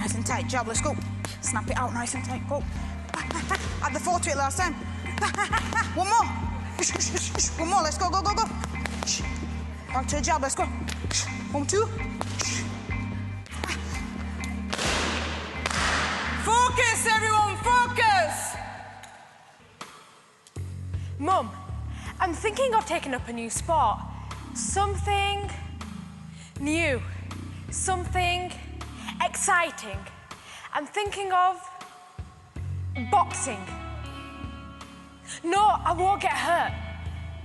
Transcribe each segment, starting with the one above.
Nice and tight, jab, let's go. Snap it out, nice and tight, go. Add the 4 to it last time. One more. One more, let's go, go, go, go. Back to the jab, let's go. 1, 2. Focus, everyone, focus! Mum, I'm thinking of taking up a new sport. Something new, something exciting. I'm thinking of boxing. No, I won't get hurt.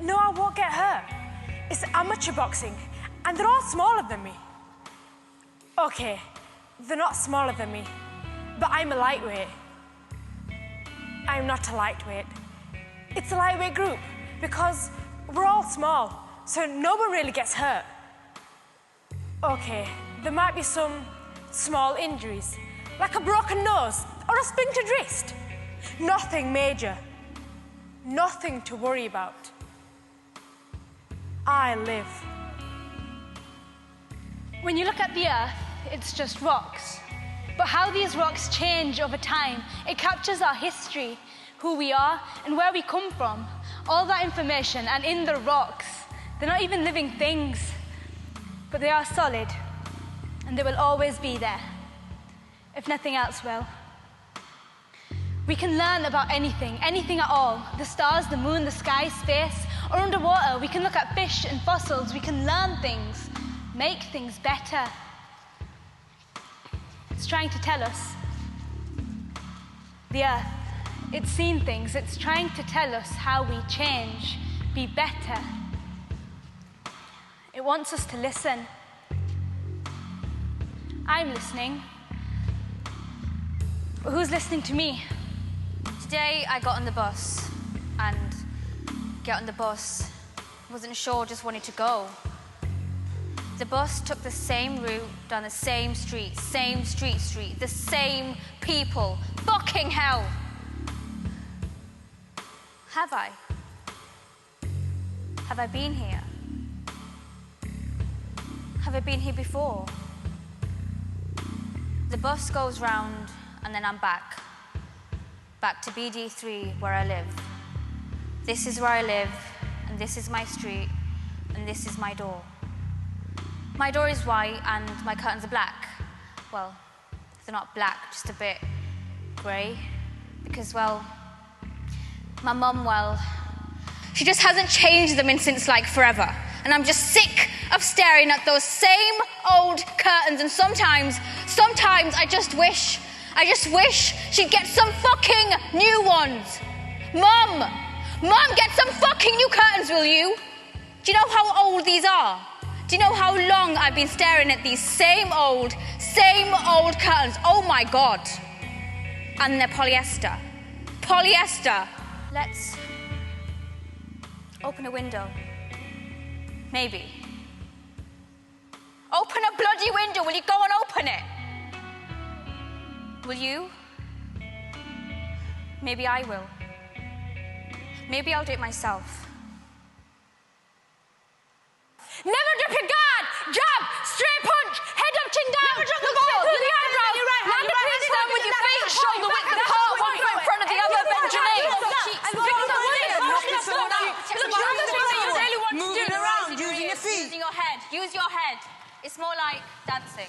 No, I won't get hurt. It's amateur boxing, and they're all smaller than me. Okay, they're not smaller than me, but I'm a lightweight. I'm not a lightweight. It's a lightweight group because we're all small, so no one really gets hurt. Okay, there might be some small injuries, like a broken nose or a splintered wrist. Nothing major. Nothing to worry about. I live. When you look at the Earth, it's just rocks. But how these rocks change over time, it captures our history, who we are and where we come from. All that information, and in the rocks, they're not even living things, but they are solid, and they will always be there, if nothing else will. We can learn about anything at all. The stars, the moon, the sky, space, or underwater. We can look at fish and fossils. We can learn things, make things better. It's trying to tell us. The Earth, it's seen things. It's trying to tell us how we change, be better. It wants us to listen. I'm listening. But who's listening to me? Today I got on the bus and wasn't sure, just wanted to go. The bus took the same route down the same street, the same people. Fucking hell! Have I? Have I been here? Have I been here before? The bus goes round and then I'm back to BD3 where I live. This is where I live, and this is my street, and this is my door. My door is white and my curtains are black. Well, they're not black, just a bit grey, because, well, my mum, well, she just hasn't changed them in since like forever. And I'm just sick of staring at those same old curtains, and sometimes I just wish she'd get some fucking new ones. Mum, get some fucking new curtains, will you? Do you know how old these are? Do you know how long I've been staring at these same old curtains? Oh my God. And they're polyester. Polyester. Let's open a window. Maybe. Open a bloody window. Will you go and open it? Will you? Maybe I will. Maybe I'll do it myself. Never drop your guard! Jab! Straight punch! Head up, chin down! Never drop the ball! Through the eyebrows! Land the fist down with your feet shoulder width apart, one foot in front of the other, bend your knees. Moving around, using your feet. Use your head. It's more like dancing.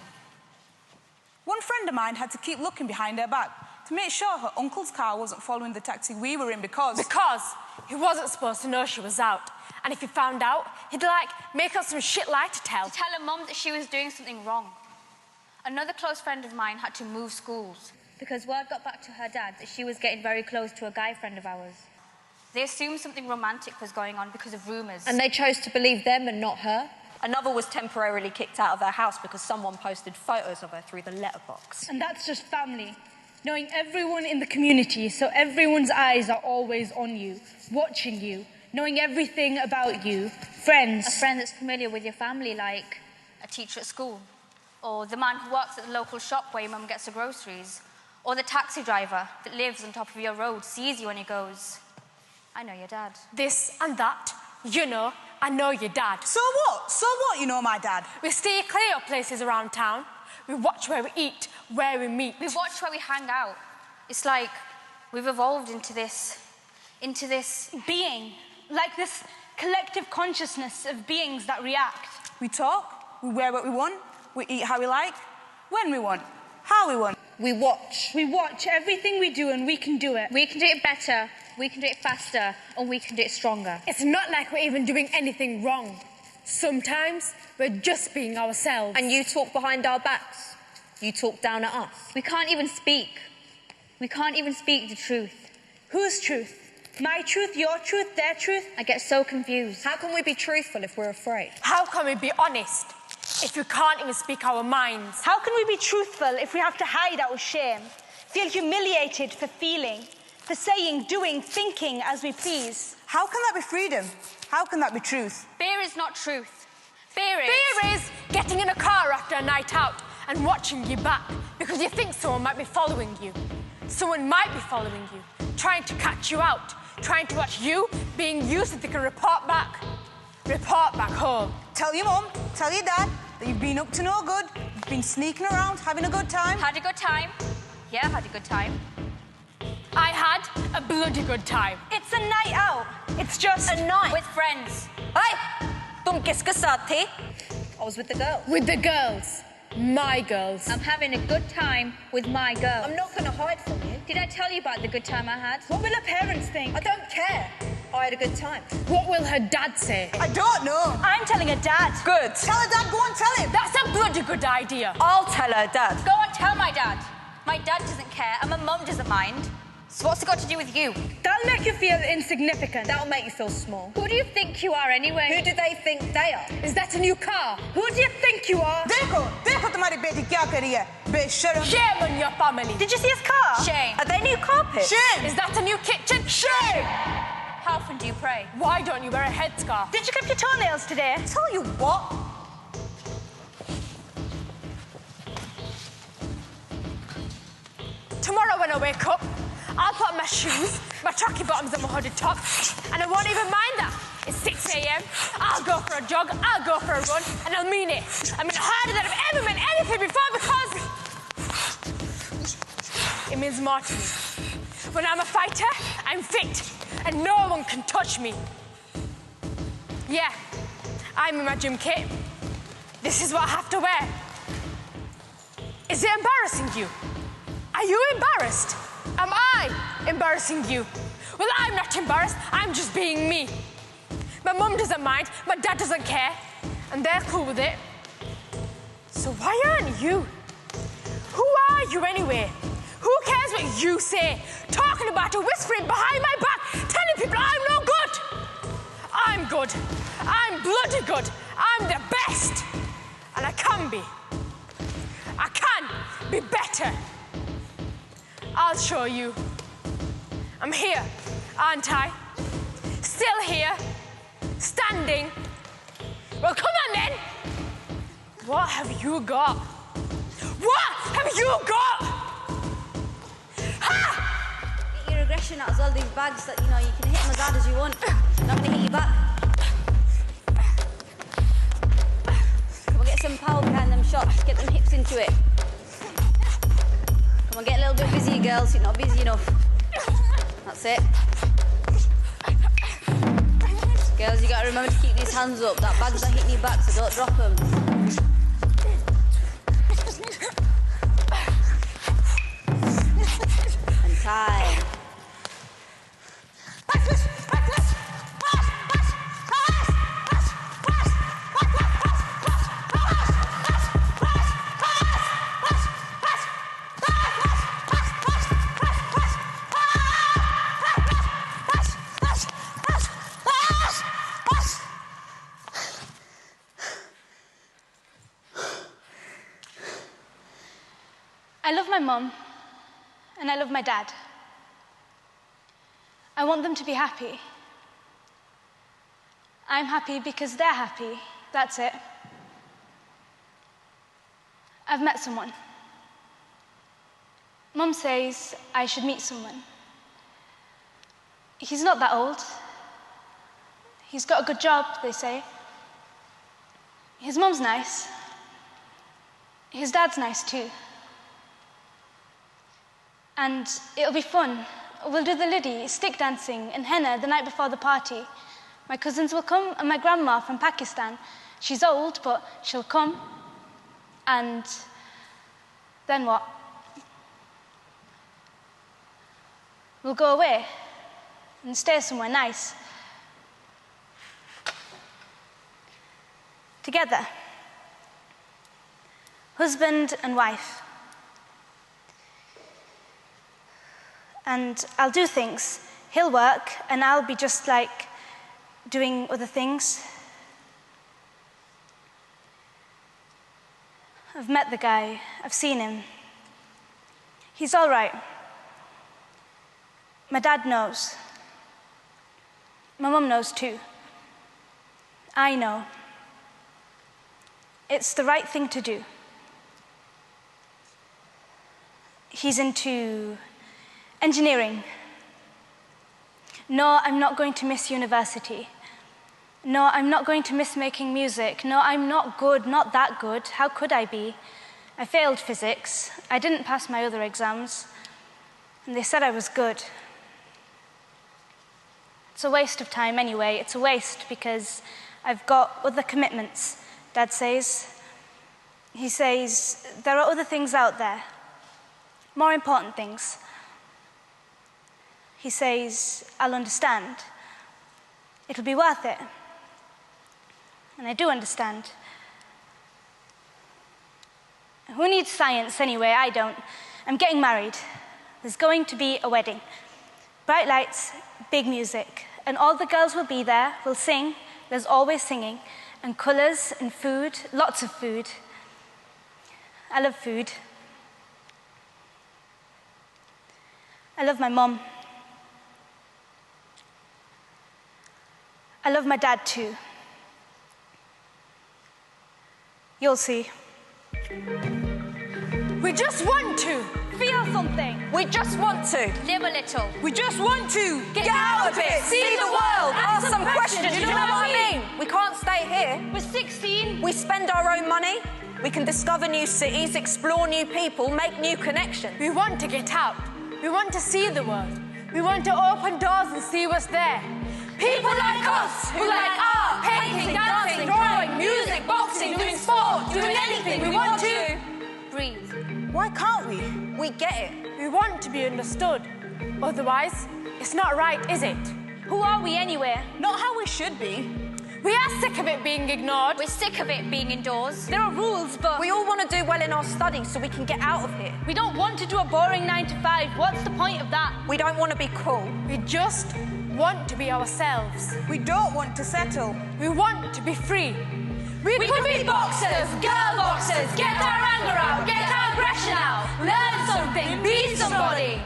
One friend of mine had to keep looking behind her back to make sure her uncle's car wasn't following the taxi we were in because he wasn't supposed to know she was out. And if he found out, he'd, make up some shit lie to tell. To tell her mum that she was doing something wrong. Another close friend of mine had to move schools because word got back to her dad that she was getting very close to a guy friend of ours. They assumed something romantic was going on because of rumours. And they chose to believe them and not her. Another was temporarily kicked out of their house because someone posted photos of her through the letterbox. And that's just family. Knowing everyone in the community, so everyone's eyes are always on you, watching you, knowing everything about you. Friends. A friend that's familiar with your family, like a teacher at school, or the man who works at the local shop where your mum gets her groceries, or the taxi driver that lives on top of your road, sees you and he goes, I know your dad. This and that, I know your dad. So what? So what, you know my dad? We steer clear of places around town. We watch where we eat, where we meet. We watch where we hang out. It's like we've evolved into this being, like this collective consciousness of beings that react. We talk, we wear what we want, we eat how we like, when we want, how we want. We watch. We watch everything we do and we can do it. We can do it better, we can do it faster, and we can do it stronger. It's not like we're even doing anything wrong. Sometimes we're just being ourselves. And you talk behind our backs. You talk down at us. We can't even speak. We can't even speak the truth. Whose truth? My truth, your truth, their truth? I get so confused. How can we be truthful if we're afraid? How can we be honest if we can't even speak our minds? How can we be truthful if we have to hide our shame, feel humiliated for feeling, for saying, doing, thinking as we please? How can that be freedom? How can that be truth? Fear is not truth. Fear Fear is getting in a car after a night out and watching you back because you think someone might be following you. Someone might be following you, trying to catch you out, trying to watch you being used so they can report back home. Tell your mum, tell your dad that you've been up to no good, you've been sneaking around, having a good time. Had a good time. Yeah, had a good time. I had a bloody good time. It's a night out. It's just A night. With friends. Hey! Tum kiska saath thi? I was with the girl. With the girls. My girls. I'm having a good time with my girl. I'm not going to hide from you. Did I tell you about the good time I had? what will her parents think? I don't care. I had a good time. What will her dad say? I don't know. I'm telling her dad. Good. Tell her dad, go and tell him. That's a bloody good idea. I'll tell her, Dad. Go and tell my dad. My dad doesn't care and my mum doesn't mind. So what's it got to do with you? That'll make you feel insignificant. That'll make you feel small. Who do you think you are anyway? Who do they think they are? Is that a new car? Who do you think you are? देखो तुम्हारी बेटी क्या करी है बेशरम. Shame on your family. Did you see his car? Shame. Are they new carpets? Shame. Is that a new kitchen? Shame. How often do you pray? Why don't you wear a headscarf? Did you clip your toenails today? Tell you what. Tomorrow when I wake up, I'll put on my shoes, my tracky bottoms and my hooded top, and I won't even mind that. It's 6 a.m. I'll go for a jog, I'll go for a run, and I'll mean it. I mean harder than I've ever meant anything before because it means more to me. When I'm a fighter, I'm fit, and no one can touch me. Yeah, I'm in my gym kit. This is what I have to wear. Is it embarrassing you? Are you embarrassed? Am I embarrassing you? Well, I'm not embarrassed. I'm just being me. My mum doesn't mind. My dad doesn't care. And they're cool with it. So why aren't you? Who are you anyway? Who cares what you say? Talking about it, whispering behind my back, telling people I'm no good. I'm good. I'm bloody good. I'm the best. And I can be. I can be better. I'll show you. I'm here, aren't I? Still here, standing. Well, come on then. What have you got? What have you got? Ha! Get your aggression out as well, these bags that, you can hit them as hard as you want. Not going to hit you back. Come on, get some power behind them shots. Get them hips into it. Come on, get a little bit busy, girls. You're not busy enough. That's it. Girls, you got to remember to keep these hands up. That bag's not hitting you back, so don't drop them. And time. I love my mum, and I love my dad. I want them to be happy. I'm happy because they're happy. That's it. I've met someone. Mum says I should meet someone. He's not that old. He's got a good job, they say. His mum's nice. His dad's nice too. And it'll be fun. We'll do the liddy, stick dancing, and henna the night before the party. My cousins will come, and my grandma from Pakistan. She's old, but she'll come. And then what? We'll go away and stay somewhere nice. Together. Husband and wife. And I'll do things. He'll work, and I'll be just like doing other things. I've met the guy. I've seen him. He's all right. My dad knows. My mum knows too. I know. It's the right thing to do. He's into engineering. No, I'm not going to miss university. No, I'm not going to miss making music. No, I'm not good, not that good. How could I be? I failed physics. I didn't pass my other exams. And they said I was good. It's a waste of time anyway. It's a waste because I've got other commitments, Dad says. He says, there are other things out there, more important things. He says, I'll understand. It'll be worth it. And I do understand. Who needs science anyway? I don't. I'm getting married. There's going to be a wedding. Bright lights, big music. And all the girls will be there, will sing. There's always singing. And colours and food, lots of food. I love food. I love my mum. I love my dad too. You'll see. We just want to Feel something. We just want to. Live a little. We just want to Get out of it. See the world. Ask some questions. You know what I mean? We can't stay here. We're 16. We spend our own money. We can discover new cities, explore new people, make new connections. We want to get out. We want to see the world. We want to open doors and see what's there. People like us who like art, painting, dancing, drawing, music, boxing, doing sport, doing anything. We want to Breathe. Why can't we? We get it. We want to be understood. Otherwise, it's not right, is it? Who are we anyway? Not how we should be. We are sick of it being ignored. We're sick of it being indoors. There are rules, but We all want to do well in our studies so we can get out of here. we don't want to do a boring 9 to 5. What's the point of that? We don't want to be cool. We just want to be ourselves. We don't want to settle. We want to be free. We could be boxers, girl boxers, get our anger out, get our aggression out, learn something, be somebody.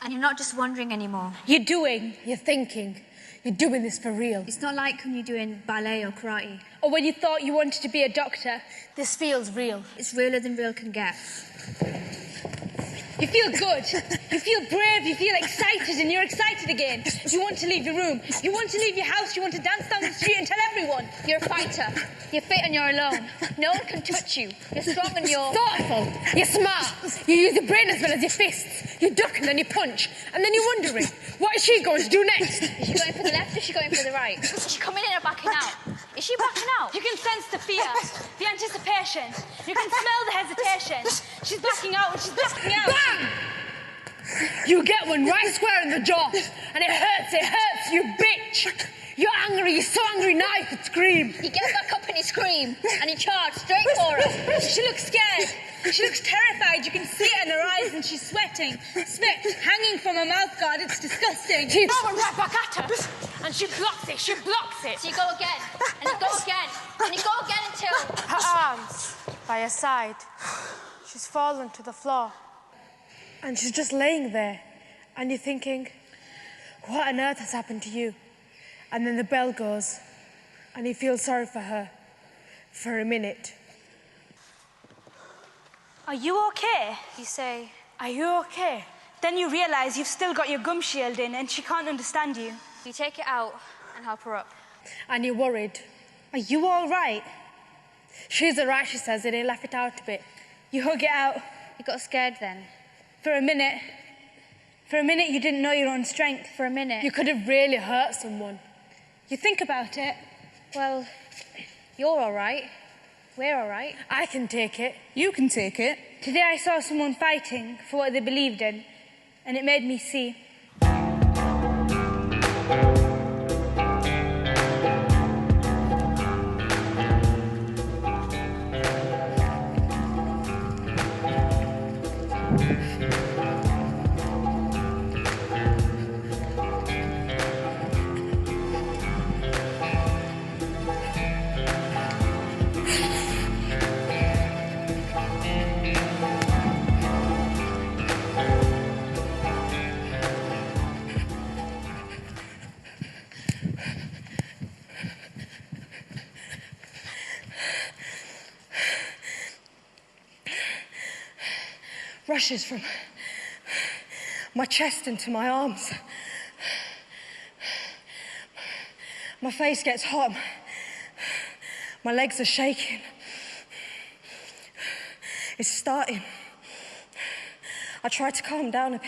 And you're not just wondering anymore. You're doing, you're thinking, you're doing this for real. It's not like when you're doing ballet or karate. Or when you thought you wanted to be a doctor, this feels real. It's realer than real can get. You feel good, you feel brave, you feel excited, and you're excited again. You want to leave your room, you want to leave your house, you want to dance down the street and tell everyone. You're a fighter. You're fit and you're alone. No one can touch you. You're strong and you're... Thoughtful, you're smart, you use your brain as well as your fists. You duck and then you punch, and then you're wondering, what is she going to do next? Is she going for the left or is she going for the right? She's coming in and backing out. Is she backing out? You can sense the fear, the anticipation. You can smell the hesitation. She's backing out and she's backing out. Bam! You get one right square in the jaw, and it hurts, you bitch! You're angry, you're so angry now you could scream. He gets back up and he screams, and he charged straight for her. She looks scared. She looks terrified. You can see it in her eyes, and she's sweating. Spit hanging from her mouth guard. It's disgusting. She throw it right back at her, and she blocks it. So you go again, and you go again, and you go again until... Her arms by her side. She's fallen to the floor. And she's just laying there, and you're thinking, what on earth has happened to you? And then the bell goes, and you feel sorry for her for a minute. Are you okay? You say, Are you okay? Then you realise you've still got your gum shield in and she can't understand you. you take it out and help her up. And you're worried. Are you all right? She's all right, she says, and you laugh it out a bit. You hug it out. You got scared then? For a minute you didn't know your own strength. For a minute. You could have really hurt someone. You think about it. Well, you're all right. We're all right. I can take it. You can take it. Today I saw someone fighting for what they believed in, and it made me see. Rushes from my chest into my arms. My face gets hot. My legs are shaking. It's starting. I try to calm down a bit.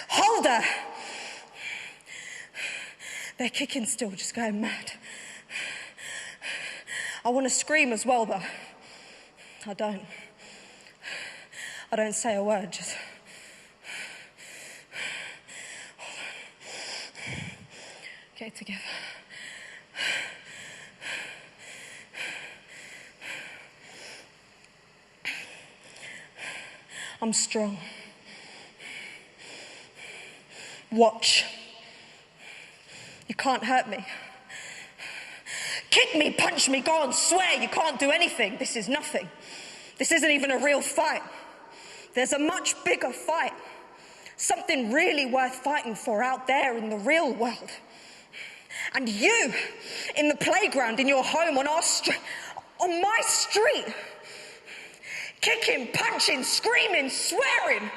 Hold her! They're kicking still, just going mad. I want to scream as well, but I don't. I don't say a word, just... Get it together. I'm strong. Watch. You can't hurt me. Kick me, punch me, go on, swear you can't do anything. This is nothing. This isn't even a real fight. There's a much bigger fight. Something really worth fighting for out there in the real world. And you, in the playground, in your home, on our street, on my street, kicking, punching, screaming, swearing.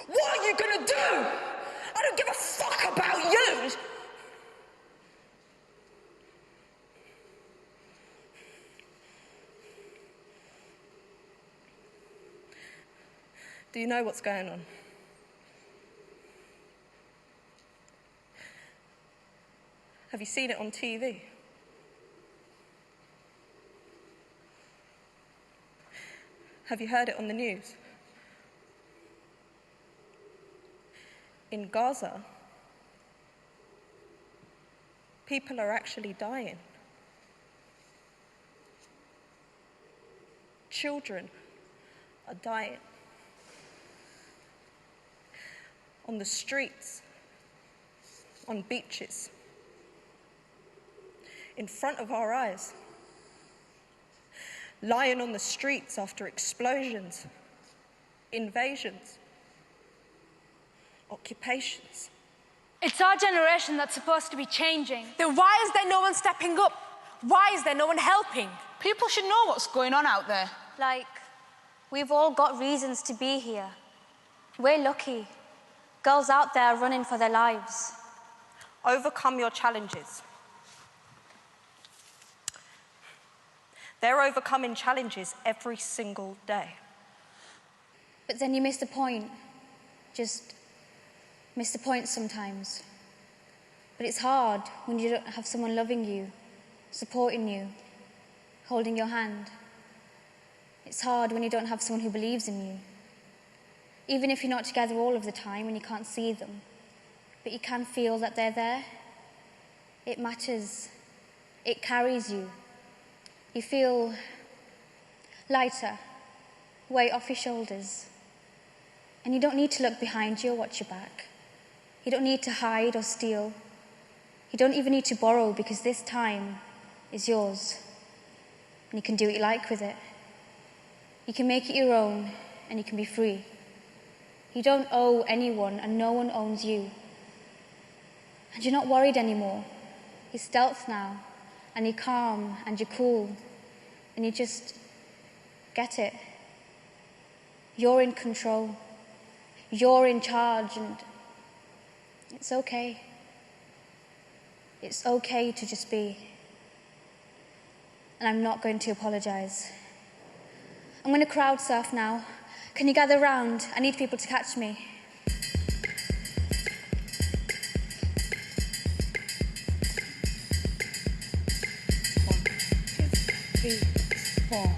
What are you gonna do? I don't give a fuck about you. Do you know what's going on? Have you seen it on TV? Have you heard it on the news? In Gaza, people are actually dying. Children are dying. On the streets, on beaches, in front of our eyes, lying on the streets after explosions, invasions, occupations. It's our generation that's supposed to be changing. Then why is there no one stepping up? Why is there no one helping? People should know what's going on out there. Like, we've all got reasons to be here. We're lucky. Girls out there running for their lives. Overcome your challenges. They're overcoming challenges every single day. But then you miss the point. Just miss the point sometimes. But it's hard when you don't have someone loving you, supporting you, holding your hand. It's hard when you don't have someone who believes in you. Even if you're not together all of the time and you can't see them, but you can feel that they're there. It matters. It carries you. You feel lighter, weight off your shoulders. And you don't need to look behind you or watch your back. You don't need to hide or steal. You don't even need to borrow, because this time is yours. And you can do what you like with it. You can make it your own, and you can be free. You don't owe anyone, and no one owns you. And you're not worried anymore. You're stealth now, and you're calm, and you're cool, and you just get it. You're in control. You're in charge, and it's okay. It's okay to just be. And I'm not going to apologise. I'm going to crowd surf now. Can you gather round? I need people to catch me. 1, 2, 3, 4.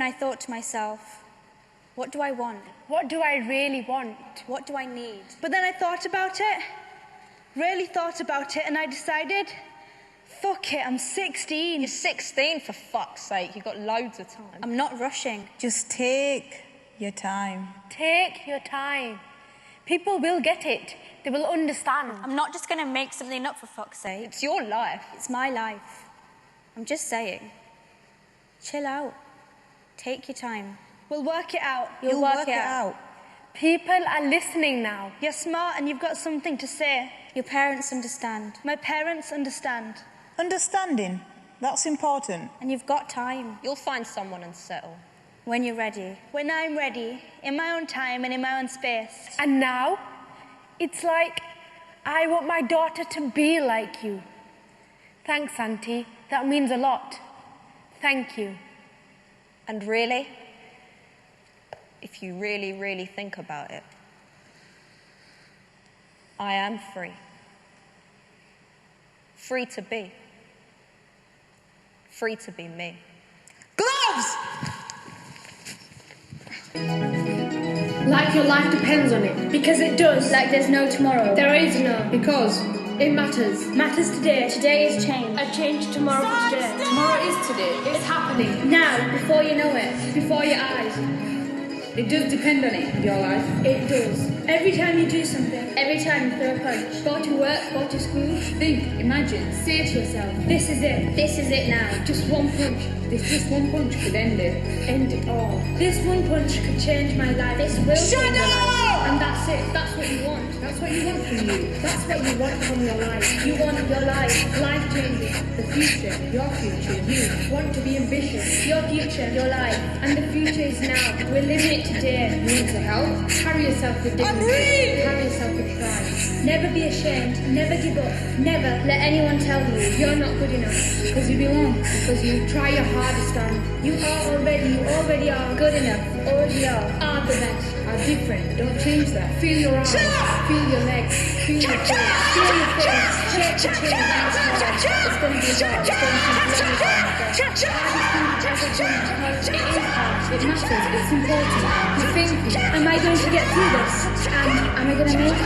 I thought to myself, what do I want? What do I really want? What do I need? But then I thought about it, really thought about it, and I decided, fuck it, I'm 16. You're 16, for fuck's sake. You've got loads of time. I'm not rushing. Just take your time. Take your time. People will get it. They will understand. I'm not just going to make something up, for fuck's sake. It's your life. It's my life. I'm just saying. Chill out. Take your time. We'll work it out. You'll work it out. People are listening now. You're smart and you've got something to say. Your parents understand. My parents understand. Understanding, that's important. And you've got time. You'll find someone and settle. When you're ready. When I'm ready, in my own time and in my own space. And now, it's like I want my daughter to be like you. Thanks, Auntie. That means a lot. Thank you. And really, if you really, really think about it, I am free. Free to be. Free to be me. Gloves! Like your life depends on it, because it does. Like there's no tomorrow. There is no, because it matters. Matters today. Today is change. A change tomorrow for today. Tomorrow is today. It's happening. Now, before you know it. Before your eyes. It does depend on it, your life. It does. Every time you do something. Every time you throw a punch. Go to work, go to school. Think, imagine. Say to yourself, this is it. This is it now. Just one punch. This just one punch could end it. End it all. This one punch could change my life. This will change your life. And that's it. That's what you want. That's what you want from you. That's what you want from your life. You want your life. Life changing. The future, your future, you. Want to be ambitious. Your future. Your life. And the future is now. We're living it today. You need to help. Carry yourself with dignity. Carry yourself with pride. Never be ashamed. Never give up. Never let anyone tell you you're not good enough. Because you belong. Because you try your hardest, darling. You are already. You already are. Good enough. Already are. Are the best. are different. Don't change that. Feel your arms, feel your legs, feel your face, feel your face. Check the pain, that's hard. It's going to be hard, it's going to be really hard. Hardest thing I've ever done because it is hard. It matters, it's important. You're thinking, am I going to get through this? And am I going to make it?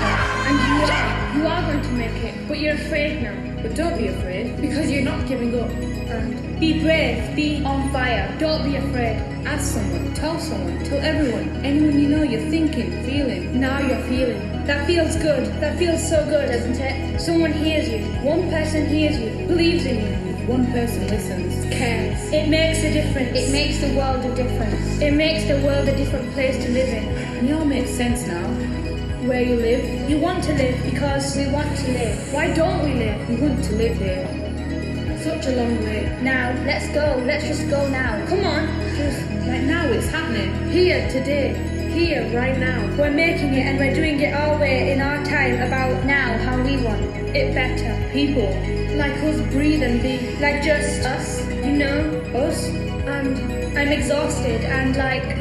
And you are going to make it, but you're afraid now. But don't be afraid, because you're not giving up. And be brave, be on fire, don't be afraid. Ask someone, tell everyone, anyone you know you're thinking, feeling. Now you're feeling. That feels good, that feels so good, doesn't it? Someone hears you, one person hears you, believes in you. One person listens, cares. It makes a difference. It makes the world a difference. It makes the world a different place to live in. And it all makes sense now. Where you live. You want to live because we want to live. Why don't we live? We want to live here. Such a long way. Now, let's go. Let's just go now. Come on. Just like now it's happening. Here, today. Here, right now. We're making it and we're doing it our way in our time about now, how we want it better. People like us breathe and be like just us, you know, us. And I'm exhausted and like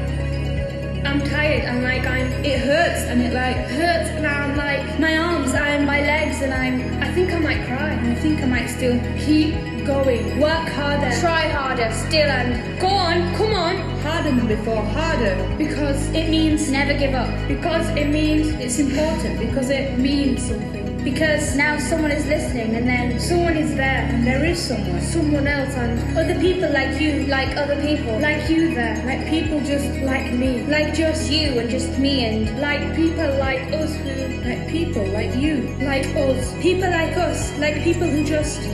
I'm tired and like it hurts and it like hurts and I'm like my arms and my legs and I think I might cry and I think I might still keep going. Work harder, try harder, still and go on, come on. Harder than before, harder. Because it means never give up. Because it means it's important. Because it means something. Because now someone is listening and then someone is there and there is someone else and other people like you, like other people, like you there, like people just like me, like just you and just me and like people like us who, like people like you, like us, people like us, like people who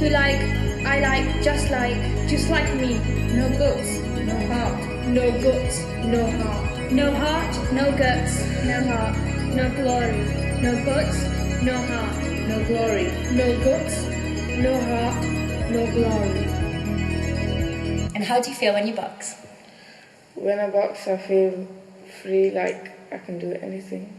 like, I like, just like me. No guts, no heart, no guts, no heart, no heart, no guts, no heart, no glory, no guts, no heart, no glory, no guts, no heart, no glory. And how do you feel when you box? When I box, I feel free, like I can do anything.